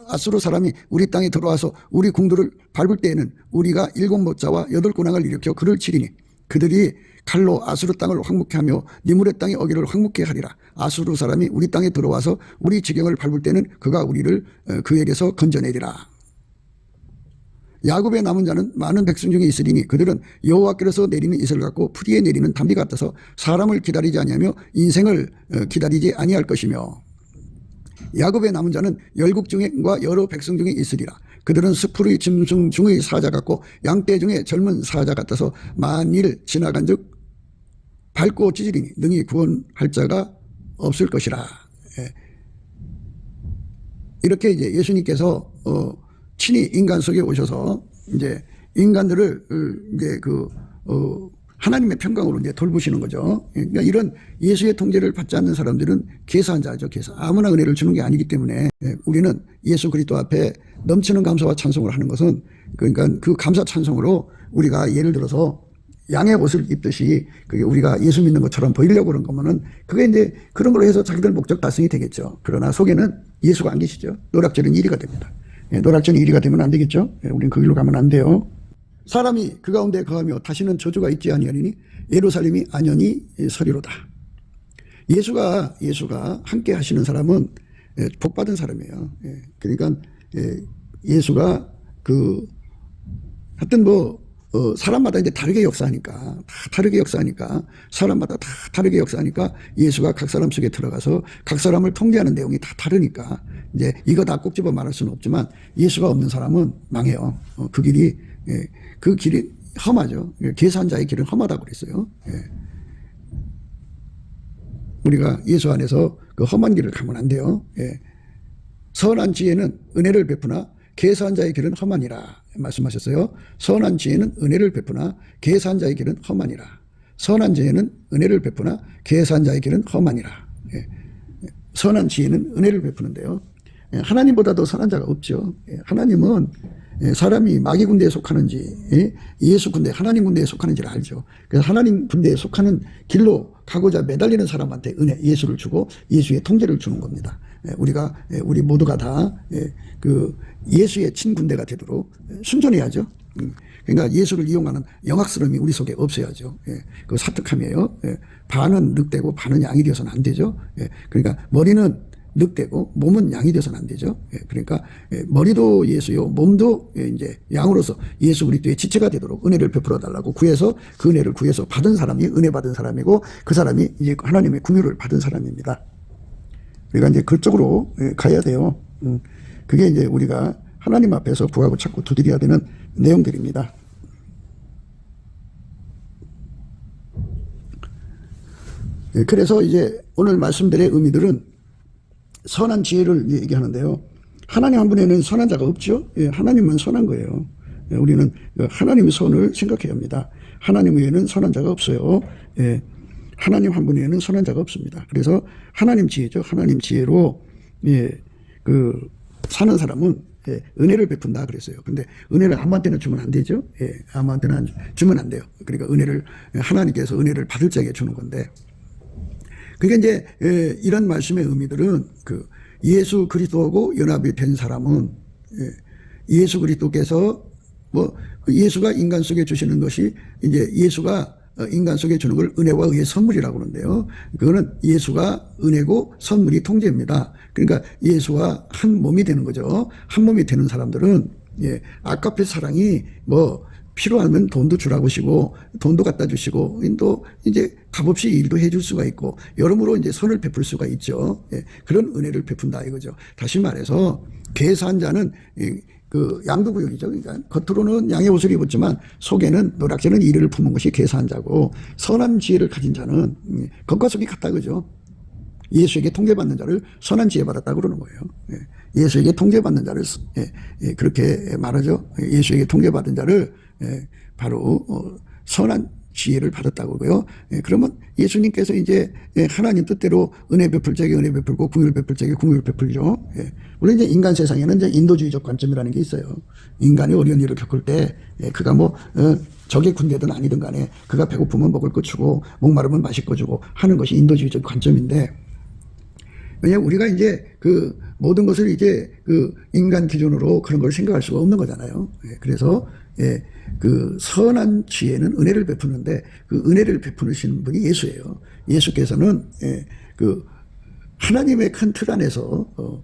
A: 아수르 사람이 우리 땅에 들어와서 우리 궁들을 밟을 때에는 우리가 일곱 모자와 여덟 군왕을 일으켜 그를 치리니 그들이 칼로 아수르 땅을 황무케 하며 니무레 땅의 어기를 황무케 하리라. 아수르 사람이 우리 땅에 들어와서 우리 지경을 밟을 때는 그가 우리를 그에게서 건져내리라. 야곱의 남은 자는 많은 백성 중에 있으리니 그들은 여호와께로서 내리는 이슬 같고 풀이에 내리는 단비 같아서 사람을 기다리지 아니하며 인생을 기다리지 아니할 것이며 야곱의 남은 자는 열국 중에과 여러 백성 중에 있으리라. 그들은 스풀의 짐승 중의 사자 같고 양떼 중에 젊은 사자 같아서 만일 지나간즉 밟고 찢으리니 능히 구원할 자가 없을 것이라. 이렇게 이제 예수님께서 친히 인간 속에 오셔서 이제 인간들을 이제 하나님의 평강으로 이제 돌보시는 거죠. 그러니까 이런 예수의 통제를 받지 않는 사람들은 계산자죠. 계산. 아무나 은혜를 주는 게 아니기 때문에 우리는 예수 그리스도 앞에 넘치는 감사와 찬송을 하는 것은 그러니까 그 감사 찬송으로 우리가 예를 들어서 양의 옷을 입듯이 그게 우리가 예수 믿는 것처럼 보이려고 그런 거면은 그게 이제 그런 걸로 해서 자기들 목적 달성이 되겠죠. 그러나 속에는 예수가 안 계시죠. 노략질은 1위가 됩니다. 노략질은 1위가 되면 안 되겠죠. 우리는 그 길로 가면 안 돼요. 사람이 그 가운데 거하며 다시는 저주가 있지 아니하리니 예루살렘이 안연히 서리로다. 예수가 함께 하시는 사람은 복받은 사람이에요. 그러니까 예수가 하여튼 사람마다 이제 다르게 역사하니까 사람마다 다 다르게 역사하니까 예수가 각 사람 속에 들어가서 각 사람을 통제하는 내용이 다 다르니까 이제 이거 다 꼭 집어 말할 수는 없지만 예수가 없는 사람은 망해요. 그 길이 험하죠. 계산자의 길은 험하다고 그랬어요. 우리가 예수 안에서 그 험한 길을 가면 안 돼요. 선한 지혜는 은혜를 베푸나 계산자의 길은 험하니라 말씀하셨어요. 선한 지혜는 은혜를 베푸나 계산자의 길은 험하니라. 선한 지혜는 은혜를 베푸나 계산자의 길은 험하니라. 선한 지혜는 은혜를 베푸는데요. 하나님보다 더 선한 자가 없죠. 하나님은 사람이 마귀 군대에 속하는지 예수 군대, 하나님 군대에 속하는지를 알죠. 그래서 하나님 군대에 속하는 길로 가고자 매달리는 사람한테 예수를 주고 예수의 통제를 주는 겁니다. 우리 모두가 다 예수의 친군대가 되도록 순전해야죠. 그러니까 예수를 이용하는 영악스러움이 우리 속에 없어야죠. 그 사특함이에요. 반은 늑대고 반은 양이 되어서는 안 되죠. 그러니까 머리는 늑대고 몸은 양이 되어서는 안 되죠. 그러니까 머리도 예수요, 몸도 이제 양으로서 예수 그리스도의 지체가 되도록 은혜를 베풀어 달라고 구해서 그 은혜를 구해서 받은 사람이 은혜 받은 사람이고 그 사람이 이제 하나님의 긍휼을 받은 사람입니다. 그러니까 이제 그쪽으로 가야 돼요. 그게 이제 우리가 하나님 앞에서 구하고 찾고 두드려야 되는 내용들입니다. 그래서 이제 오늘 말씀들의 의미들은 선한 지혜를 얘기하는데요. 하나님 한 분에는 선한 자가 없죠. 하나님은 선한 거예요. 우리는 하나님의 선을 생각해야 합니다. 하나님 외에는 선한 자가 없어요. 하나님 한 분 외에는 선한 자가 없습니다. 그래서 하나님 지혜죠. 하나님 지혜로 사는 사람은 은혜를 베푼다 그랬어요. 근데 은혜를 아무한테나 주면 안 되죠. 아무한테나 주면 안 돼요. 그러니까 은혜를 하나님께서 은혜를 받을 자에게 주는 건데, 그러니까 이제 이런 말씀의 의미들은 예수 그리스도하고 연합이 된 사람은 예수 그리스도께서 예수가 인간 속에 주시는 것이 이제 예수가 인간 속에 주는 걸 은혜와 의의 선물이라고 하는데요. 그거는 예수가 은혜고 선물이 통제입니다. 그러니까 예수와 한 몸이 되는 거죠. 한 몸이 되는 사람들은 아까페 사랑이 필요하면 돈도 주라고 하시고 돈도 갖다 주시고 또 이제 값없이 일도 해줄 수가 있고 여러모로 이제 선을 베풀 수가 있죠. 그런 은혜를 베푼다 이거죠. 다시 말해서 괴사한 자는 양도구용이죠. 그러니까 겉으로는 양의 옷을 입었지만 속에는 노략질은 이를 품은 것이 괴사한 자고, 선한 지혜를 가진 자는 겉과 속이 같다 그죠. 예수에게 통제받는 자를 선한 지혜 받았다고 그러는 거예요. 예수에게 통제받는 자를 그렇게 말하죠. 예수에게 통제받은 자를 바로 선한 지혜를 받았다고 그러고요. 그러면 예수님께서 이제 하나님 뜻대로 은혜 베풀 자에게 은혜 베풀고 긍휼 베풀 자에게 긍휼 베풀죠. 물론 이제 인간 세상에는 이제 인도주의적 관점이라는 게 있어요. 인간이 어려운 일을 겪을 때 그가 적의 군대든 아니든 간에 그가 배고프면 먹을 거 주고 목마르면 마실 거 주고 하는 것이 인도주의적 관점인데, 왜냐하면 우리가 이제 모든 것을 이제 인간 기준으로 그런 걸 생각할 수가 없는 거잖아요. 그래서 선한 지혜는 은혜를 베푸는데 그 은혜를 베푸시는 분이 예수예요. 예수께서는 하나님의 큰 틀 안에서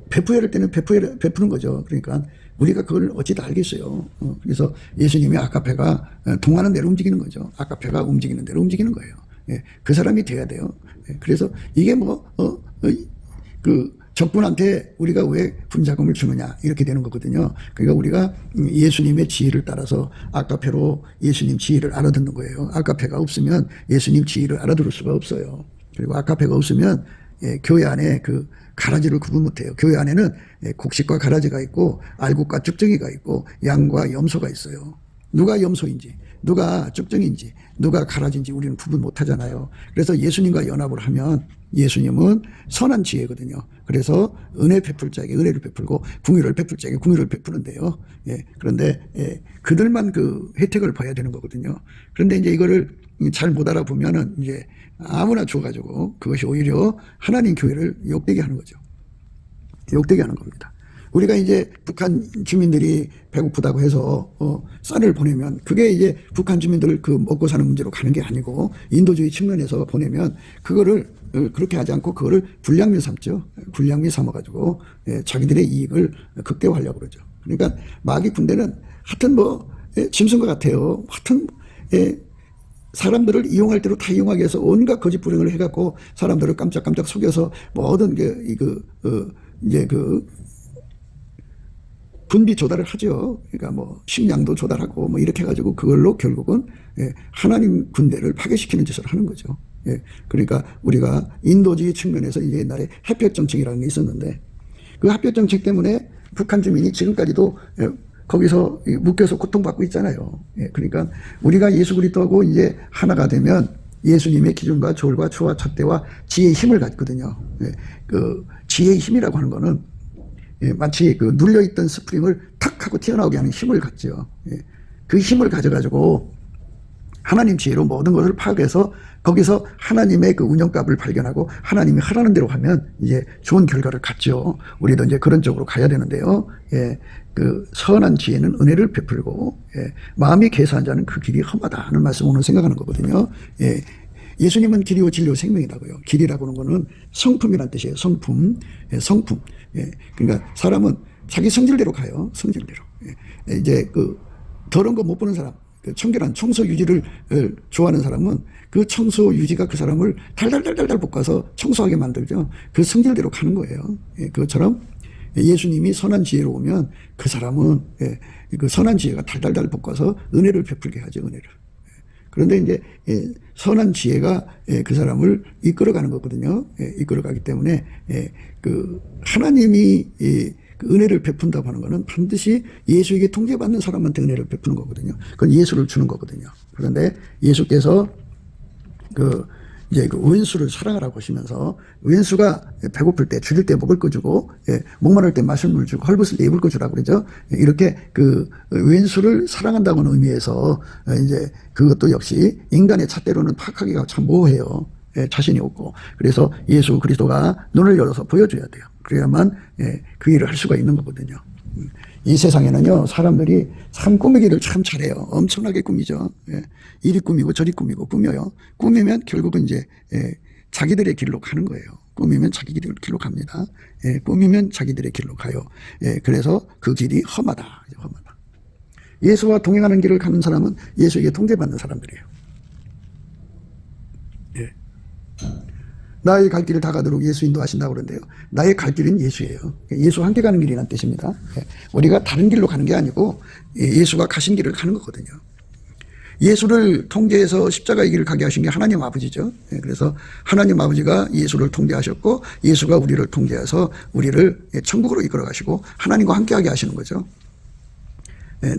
A: 베풀어야 할 때는 베푸는 거죠. 그러니까 우리가 그걸 어찌 다 알겠어요. 그래서 예수님이 아까페가 동하는 대로 움직이는 거죠. 아까페가 움직이는 대로 움직이는 거예요. 그 사람이 돼야 돼요. 그래서 이게 적군한테 우리가 왜 분자금을 주느냐 이렇게 되는 거거든요. 그러니까 우리가 예수님의 지혜를 따라서 아까페로 예수님 지혜를 알아듣는 거예요. 아까페가 없으면 예수님 지혜를 알아들을 수가 없어요. 그리고 아까페가 없으면 교회 안에 가라지를 구분 못해요. 교회 안에는 곡식과 가라지가 있고 알곡과 쭉정이가 있고 양과 염소가 있어요. 누가 염소인지 누가 쭉정인지 누가 가라지인지 우리는 구분 못하잖아요. 그래서 예수님과 연합을 하면 예수님은 선한 지혜거든요. 그래서 은혜 베풀 자에게 은혜를 베풀고 긍휼을 베풀 자에게 긍휼을 베푸는데요. 그런데 그들만 혜택을 봐야 되는 거거든요. 그런데 이제 이거를 잘 못 알아보면은 이제 아무나 줘가지고 그것이 오히려 하나님 교회를 욕되게 하는 거죠. 욕되게 하는 겁니다. 우리가 이제 북한 주민들이 배고프다고 해서 쌀을 보내면 그게 이제 북한 주민들 먹고 사는 문제로 가는 게 아니고 인도주의 측면에서 보내면 그거를 그렇게 하지 않고 그거를 불량미 삼죠. 불량미 삼아가지고 자기들의 이익을 극대화하려고 그러죠. 그러니까 마귀 군대는 하여튼 짐승과 같아요. 하여튼 사람들을 이용할 대로 다 이용하게 해서 온갖 거짓 불행을 해갖고 사람들을 깜짝깜짝 속여서 모든 분비 조달을 하죠. 그러니까 식량도 조달하고 이렇게 해가지고 그걸로 결국은 하나님 군대를 파괴시키는 짓을 하는 거죠. 그러니까 우리가 인도주의 측면에서 이제 옛날에 햇볕 정책이라는 게 있었는데 그 햇볕 정책 때문에 북한 주민이 지금까지도 거기서 묶여서 고통받고 있잖아요. 그러니까 우리가 예수 그리스도하고 이제 하나가 되면 예수님의 기준과 조울과 추와 잣대와 지혜의 힘을 갖거든요. 지혜의 힘이라고 하는 거는 마치 눌려있던 스프링을 탁 하고 튀어나오게 하는 힘을 갖죠. 그 힘을 가져가지고 하나님 지혜로 모든 것을 파악해서 거기서 하나님의 운영값을 발견하고 하나님이 하라는 대로 하면 이제 좋은 결과를 갖죠. 우리도 이제 그런 쪽으로 가야 되는데요. 선한 지혜는 은혜를 베풀고 마음이 괴사한 자는 그 길이 험하다 하는 말씀 오늘 생각하는 거거든요. 예수님은 길이요 진리요 생명이라고요. 길이라고 하는 거는 성품이란 뜻이에요. 성품. 그러니까 사람은 자기 성질대로 가요. 성질대로. 이제 더러운 거 못 보는 사람, 청결한 청소 유지를 좋아하는 사람은 그 청소 유지가 그 사람을 달달달달달 볶아서 청소하게 만들죠. 그 성질대로 가는 거예요. 그것처럼 예수님이 선한 지혜로 오면 그 사람은 그 선한 지혜가 달달달 볶아서 은혜를 베풀게 하죠. 은혜를. 그런데 이제 선한 지혜가 그 사람을 이끌어가는 거거든요. 이끌어가기 때문에 그 하나님이 그 은혜를 베푼다고 하는 것은 반드시 예수에게 통제받는 사람한테 은혜를 베푸는 거거든요. 그건 예수를 주는 거거든요. 그런데 예수께서 이제 그 왼수를 사랑하라고 하시면서 왼수가 배고플 때 줄일 때 먹을 거 주고 목마를 때 마실 물 주고 헐벗을 때 입을 거 주라고 그러죠. 이렇게 그 왼수를 사랑한다고는 의미에서 이제 그것도 역시 인간의 잣대로는 파악하기가 참 모호해요. 자신이 없고. 그래서 예수 그리스도가 눈을 열어서 보여줘야 돼요. 그래야만 그 일을 할 수가 있는 거거든요. 이 세상에는요, 사람들이 참 꾸미기를 참 잘해요. 엄청나게 꾸미죠. 이리 꾸미고 저리 꾸미고 꾸며요. 꾸미면 결국은 이제 자기들의 길로 가는 거예요. 꾸미면 자기들의 길로 갑니다. 꾸미면 자기들의 길로 가요. 그래서 그 길이 험하다. 험하다. 예수와 동행하는 길을 가는 사람은 예수에게 통제받는 사람들이에요. 나의 갈 길을 다 가도록 예수 인도하신다고 그러는데요. 나의 갈 길은 예수예요. 예수와 함께 가는 길이라는 뜻입니다. 우리가 다른 길로 가는 게 아니고 예수가 가신 길을 가는 거거든요. 예수를 통제해서 십자가의 길을 가게 하신 게 하나님 아버지죠. 그래서 하나님 아버지가 예수를 통제하셨고 예수가 우리를 통제해서 우리를 천국으로 이끌어 가시고 하나님과 함께하게 하시는 거죠.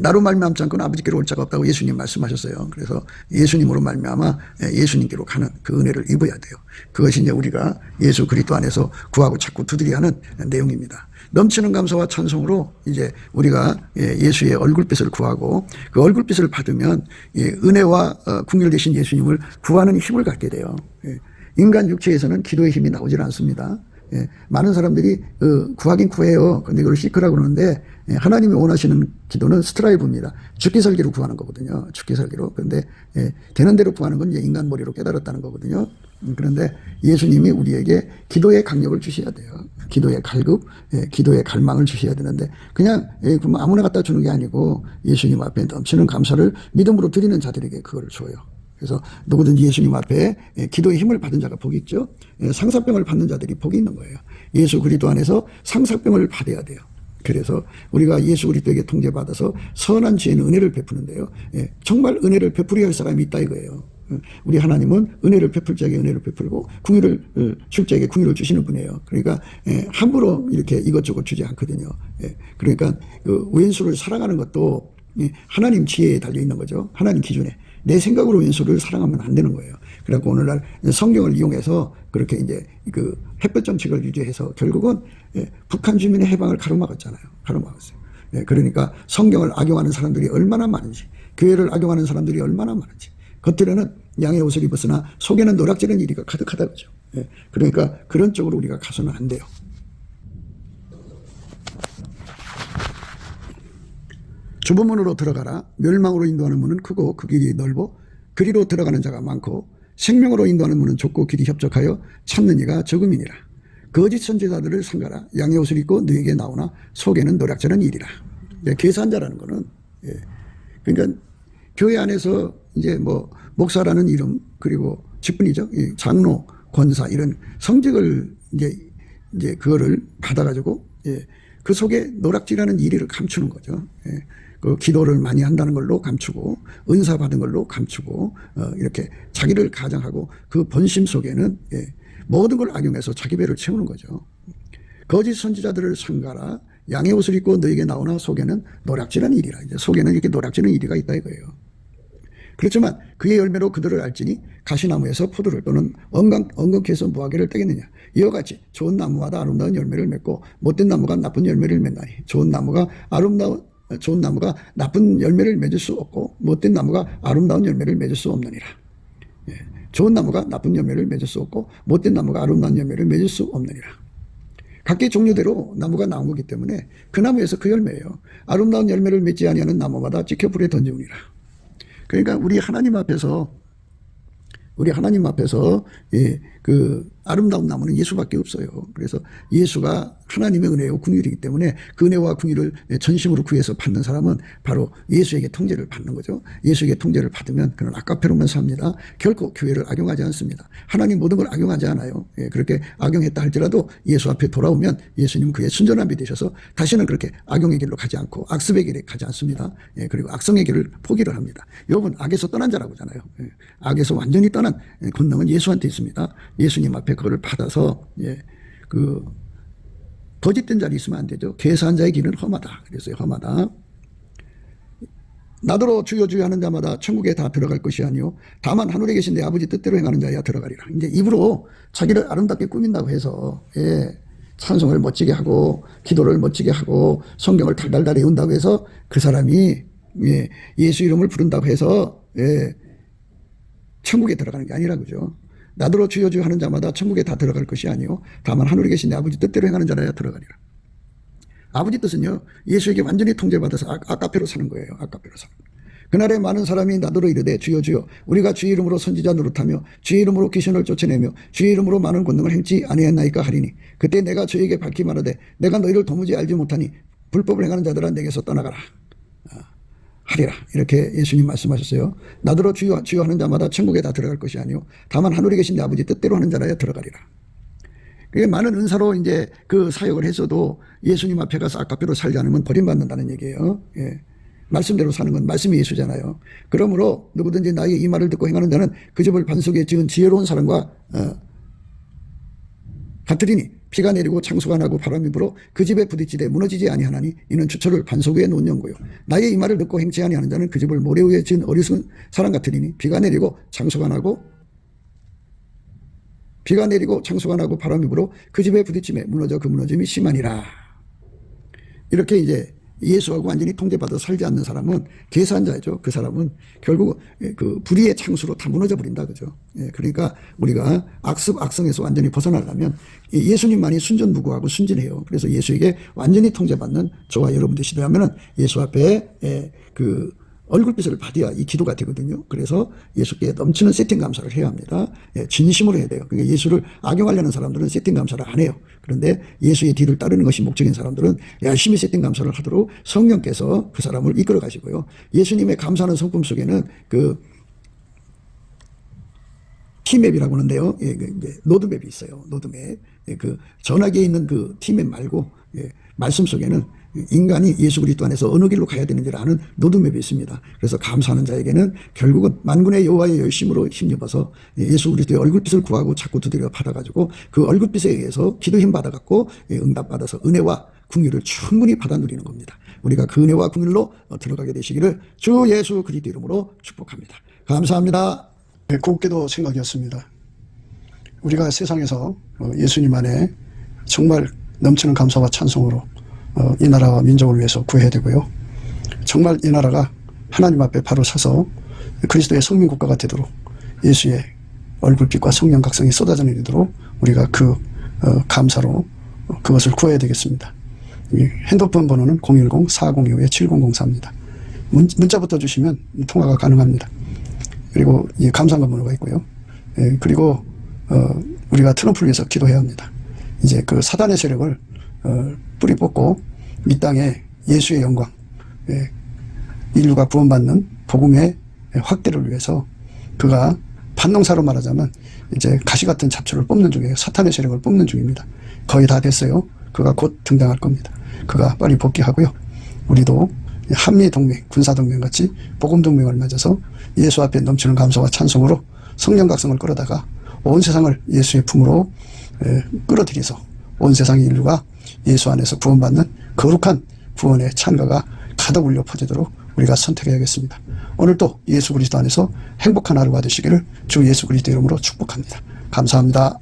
A: 나로 말미암지 않고는 아버지께로 올 자가 없다고 예수님 말씀하셨어요. 그래서 예수님으로 말미암아 예수님께로 가는 그 은혜를 입어야 돼요. 그것이 이제 우리가 예수 그리스도 안에서 구하고 찾고 두드려야 하는 내용입니다. 넘치는 감사와 찬송으로 이제 우리가 예수의 얼굴빛을 구하고 그 얼굴빛을 받으면 은혜와 궁율 되신 예수님을 구하는 힘을 갖게 돼요. 인간 육체에서는 기도의 힘이 나오질 않습니다. 많은 사람들이 구하긴 구해요. 근데 이걸 시크라고 그러는데 하나님이 원하시는 기도는 스트라이브입니다. 죽기 살기로 구하는 거거든요. 죽기 살기로. 그런데 되는 대로 구하는 건 이제 인간 머리로 깨달았다는 거거든요. 그런데 예수님이 우리에게 기도의 강력을 주셔야 돼요. 기도의 갈급, 기도의 갈망을 주셔야 되는데 그냥 아무나 갖다 주는 게 아니고 예수님 앞에 넘치는 감사를 믿음으로 드리는 자들에게 그걸 줘요. 그래서 누구든지 예수님 앞에 기도의 힘을 받은 자가 복이 있죠. 상사병을 받는 자들이 복이 있는 거예요. 예수 그리스도 안에서 상사병을 받아야 돼요. 그래서 우리가 예수 그리스도에게 통제받아서 선한 지혜는 은혜를 베푸는데요. 정말 은혜를 베풀어야 할 사람이 있다 이거예요. 우리 하나님은 은혜를 베풀 자에게 은혜를 베풀고 궁유를 줄 자에게 궁유를 주시는 분이에요. 그러니까 함부로 이렇게 이것저것 주지 않거든요. 그러니까 그 왼수를 사랑하는 것도 하나님 지혜에 달려 있는 거죠. 하나님 기준에. 내 생각으로 왼수를 사랑하면 안 되는 거예요. 그래서 오늘날 성경을 이용해서 그렇게 이제 그 햇볕 정책을 유지해서 결국은 북한 주민의 해방을 가로막았잖아요. 가로막았어요. 그러니까 성경을 악용하는 사람들이 얼마나 많은지, 교회를 악용하는 사람들이 얼마나 많은지, 겉으로는 양의 옷을 입었으나 속에는 노략질한 일이 가득하다 그죠. 그러니까 그런 쪽으로 우리가 가서는 안 돼요. 좁은 문으로 들어가라. 멸망으로 인도하는 문은 크고 그 길이 넓어 그리로 들어가는 자가 많고 생명으로 인도하는 문은 좁고 길이 협적하여 찾는 이가 적음이니라. 거짓 선지자들을 삼가라. 양의 옷을 입고 너에게 나오나 속에는 노략질한 일이라. 계산자라는 거는 그러니까 교회 안에서 이제 뭐 목사라는 이름 그리고 직분이죠. 장로, 권사 이런 성직을 이제 그거를 받아가지고 그 속에 노략질하는 일을 감추는 거죠. 그 기도를 많이 한다는 걸로 감추고 은사 받은 걸로 감추고 이렇게 자기를 가장하고 그 본심 속에는 모든 걸 악용해서 자기 배를 채우는 거죠. 거짓 선지자들을 삼가라. 양의 옷을 입고 너에게 나오나 속에는 노략질한 일이라. 이제 속에는 이렇게 노략질한 일이가 있다 이거예요. 그렇지만 그의 열매로 그들을 알지니 가시나무에서 포도를 또는 엉겅퀴에서 무화과를 떼겠느냐. 이와 같이 좋은 나무마다 아름다운 열매를 맺고 못된 나무가 나쁜 열매를 맺나니 좋은 나무가 나쁜 열매를 맺을 수 없고 못된 나무가 아름다운 열매를 맺을 수 없느니라. 좋은 나무가 나쁜 열매를 맺을 수 없고 못된 나무가 아름다운 열매를 맺을 수 없느니라. 각기 종류대로 나무가 나온 거기 때문에 그 나무에서 그 열매예요. 아름다운 열매를 맺지 아니하는 나무마다 찍혀 불에 던지우니라. 그러니까 우리 하나님 앞에서 그 아름다운 나무는 예수밖에 없어요. 그래서 예수가 하나님의 은혜요 긍휼이기 때문에 그 은혜와 긍휼을 전심으로 구해서 받는 사람은 바로 예수에게 통제를 받는 거죠. 예수에게 통제를 받으면 그는 아까페로만 삽니다. 결코 교회를 악용하지 않습니다. 하나님 모든 걸 악용하지 않아요. 그렇게 악용했다 할지라도 예수 앞에 돌아오면 예수님 그의 순전함이 되셔서 다시는 그렇게 악용의 길로 가지 않고 악습의 길에 가지 않습니다. 그리고 악성의 길을 포기를 합니다. 욥은 악에서 떠난 자라고 하잖아요. 악에서 완전히 떠난 권능은 예수한테 있습니다. 예수님 앞에 그거를 받아서 그 거짓된 자리 있으면 안 되죠. 계산한 자의 길은 험하다. 그래서요, 험하다. 나더러 주여 주여 하는 자마다 천국에 다 들어갈 것이 아니요 다만 하늘에 계신 내 아버지 뜻대로 행하는 자야 들어가리라. 이제 입으로 자기를 아름답게 꾸민다고 해서 찬송을 멋지게 하고 기도를 멋지게 하고 성경을 달달달 외운다고 해서 그 사람이 예수 이름을 부른다고 해서 천국에 들어가는 게 아니라 그죠. 나더러 주여 주여 하는 자마다 천국에 다 들어갈 것이 아니요 다만 하늘에 계신 내 아버지 뜻대로 행하는 자라야 들어가리라. 아버지 뜻은요 예수에게 완전히 통제받아서 아까페로 사는 거예요. 아까페로 사는 거예요. 그날에 많은 사람이 나더러 이르되 주여 주여 우리가 주의 이름으로 선지자 노릇하며 주의 이름으로 귀신을 쫓아내며 주의 이름으로 많은 권능을 행치 아니했나이까 하리니 그때 내가 저에게 밝히 말하되 내가 너희를 도무지 알지 못하니 불법을 행하는 자들아 내게서 떠나가라 하리라. 이렇게 예수님 말씀하셨어요. 나더러 주여 주여 하는 자마다 천국에 다 들어갈 것이 아니요 다만 하늘에 계신 내 아버지 뜻대로 하는 자라야 들어가리라. 그게 많은 은사로 이제 그 사역을 했어도 예수님 앞에 가서 아까페로 살지 않으면 버림받는다는 얘기예요. 말씀대로 사는 건 말씀이 예수잖아요. 그러므로 누구든지 나의 이 말을 듣고 행하는 자는 그 집을 반석에 지은 지혜로운 사람과 같으리니 비가 내리고 창수가 나고 바람이 불어 그 집에 부딪히되 무너지지 아니하나니 이는 주철을 반석 위에 놓은 연고요. 나의 이 말을 듣고 행치 아니하는 자는 그 집을 모래 위에 지은 어리석은 사람 같으리니 비가 내리고 창수가 나고 바람이 불어 그 집에 부딪힘에 무너져 그 무너짐이 심하니라. 이렇게 이제 예수하고 완전히 통제받아 살지 않는 사람은 계산자죠. 그 사람은 결국 그 불의의 창수로 다 무너져 버린다. 그죠. 그러니까 우리가 악성에서 완전히 벗어나려면 예수님만이 순전무구하고 순진해요. 그래서 예수에게 완전히 통제받는 저와 여러분 되시려면은 예수 앞에 그 얼굴빛을 받아야 이 기도가 되거든요. 그래서 예수께 넘치는 세팅 감사를 해야 합니다. 진심으로 해야 돼요. 그러니까 예수를 악용하려는 사람들은 세팅 감사를 안 해요. 그런데 예수의 뒤를 따르는 것이 목적인 사람들은 열심히 세팅 감사를 하도록 성령께서 그 사람을 이끌어 가시고요. 예수님의 감사하는 성품 속에는 그 티맵이라고 하는데요. 로드맵이 있어요. 로드맵. 그 전화기에 있는 그 티맵 말고 말씀 속에는 인간이 예수 그리스도 안에서 어느 길로 가야 되는지를 아는 로드맵이 있습니다. 그래서 감사하는 자에게는 결국은 만군의 여호와의 열심으로 힘입어서 예수 그리스도의 얼굴빛을 구하고 자꾸 두드려 받아가지고 그 얼굴빛에 의해서 기도 힘 받아갖고 응답받아서 은혜와 긍휼을 충분히 받아 누리는 겁니다. 우리가 그 은혜와 긍휼로 들어가게 되시기를 주 예수 그리스도 이름으로 축복합니다. 감사합니다.
B: 곱게도 생각이었습니다. 우리가 세상에서 예수님 안에 정말 넘치는 감사와 찬송으로 이 나라와 민족을 위해서 구해야 되고요. 정말 이 나라가 하나님 앞에 바로 서서 그리스도의 성민국가가 되도록 예수의 얼굴빛과 성령 각성이 쏟아져 내리도록 우리가 그 감사로 그것을 구해야 되겠습니다. 핸드폰 번호는 010-4025-7004입니다. 문자부터 주시면 통화가 가능합니다. 그리고 이 감사한 번호가 있고요. 그리고 우리가 트럼프를 위해서 기도해야 합니다. 이제 그 사단의 세력을 뿌리 뽑고 이 땅에 예수의 영광, 인류가 구원받는 복음의 확대를 위해서 그가 반농사로 말하자면 이제 가시 같은 잡초를 뽑는 중이에요. 사탄의 세력을 뽑는 중입니다. 거의 다 됐어요. 그가 곧 등장할 겁니다. 그가 빨리 복귀하고요. 우리도 한미동맹, 군사동맹 같이 복음동맹을 맺어서 예수 앞에 넘치는 감사와 찬송으로 성령 각성을 끌어다가 온 세상을 예수의 품으로 끌어들여서 온 세상의 인류가 예수 안에서 구원받는 거룩한 구원의 찬가가 가득 울려 퍼지도록 우리가 선택해야겠습니다. 오늘도 예수 그리스도 안에서 행복한 하루가 되시기를 주 예수 그리스도 이름으로 축복합니다. 감사합니다.